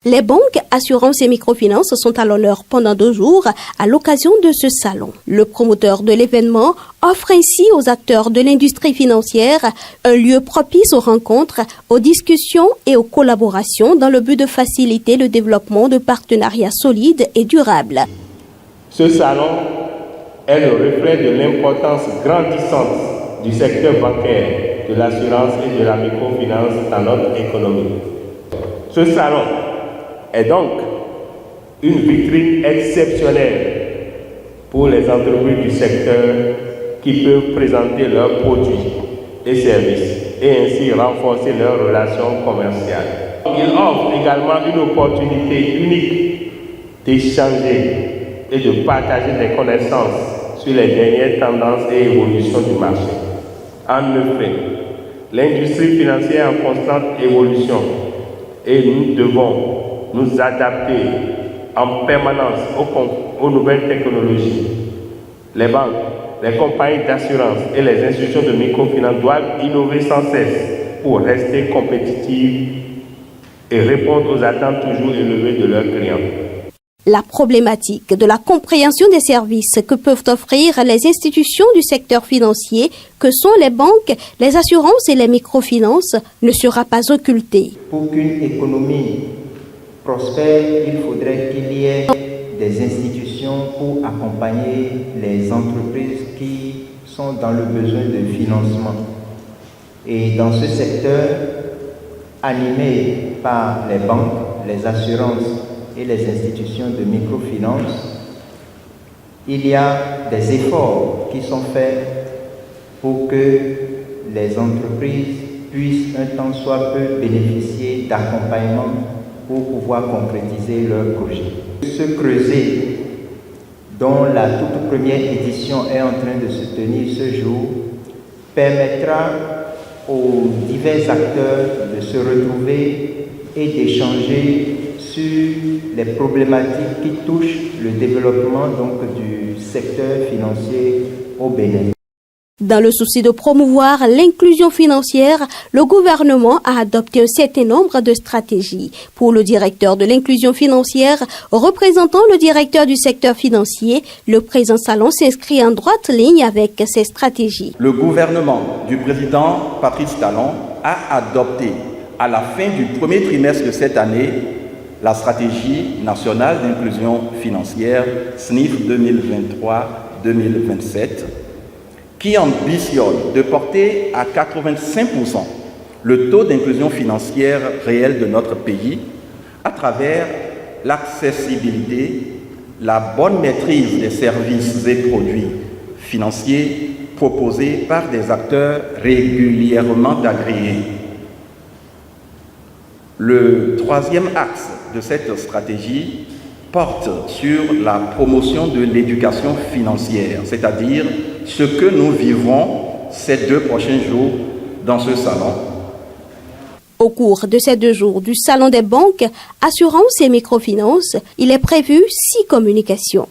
Les banques, assurances et microfinances sont à l'honneur pendant 2 jours à l'occasion de ce salon. Le promoteur de l'événement offre ainsi aux acteurs de l'industrie financière un lieu propice aux rencontres, aux discussions et aux collaborations dans le but de faciliter le développement de partenariats solides et durables. Ce salon est le reflet de l'importance grandissante du secteur bancaire, de l'assurance et de la microfinance dans notre économie. Ce salon est donc une vitrine exceptionnelle pour les entreprises du secteur qui peuvent présenter leurs produits et services et ainsi renforcer leurs relations commerciales. Il offre également une opportunité unique d'échanger et de partager des connaissances sur les dernières tendances et évolutions du marché. En effet, l'industrie financière est en constante évolution et nous devons nous adapter en permanence aux nouvelles technologies. Les banques, les compagnies d'assurance et les institutions de microfinance doivent innover sans cesse pour rester compétitives et répondre aux attentes toujours élevées de leurs clients. La problématique de la compréhension des services que peuvent offrir les institutions du secteur financier, que sont les banques, les assurances et les microfinances, ne sera pas occultée. Pour qu'une économie prospère, il faudrait qu'il y ait des institutions pour accompagner les entreprises qui sont dans le besoin de financement. Et dans ce secteur, animé par les banques, les assurances et les institutions de microfinance, il y a des efforts qui sont faits pour que les entreprises puissent un tant soit peu bénéficier d'accompagnement pour pouvoir concrétiser leurs projets. Ce creuset, dont la toute première édition est en train de se tenir ce jour, permettra aux divers acteurs de se retrouver et d'échanger sur les problématiques qui touchent le développement du secteur financier au Bénin. Dans le souci de promouvoir l'inclusion financière, le gouvernement a adopté un certain nombre de stratégies. Pour le directeur de l'inclusion financière, représentant le directeur du secteur financier, le présent salon s'inscrit en droite ligne avec ces stratégies. Le gouvernement du président Patrice Talon a adopté à la fin du premier trimestre de cette année la stratégie nationale d'inclusion financière SNIF 2023-2027 qui ambitionne de porter à 85% le taux d'inclusion financière réel de notre pays à travers l'accessibilité, la bonne maîtrise des services et produits financiers proposés par des acteurs régulièrement agréés. Le troisième axe de cette stratégie porte sur la promotion de l'éducation financière, c'est-à-dire ce que nous vivrons ces 2 prochains jours dans ce salon. Au cours de ces 2 jours du Salon des banques, assurances et microfinances, il est prévu 6 communications.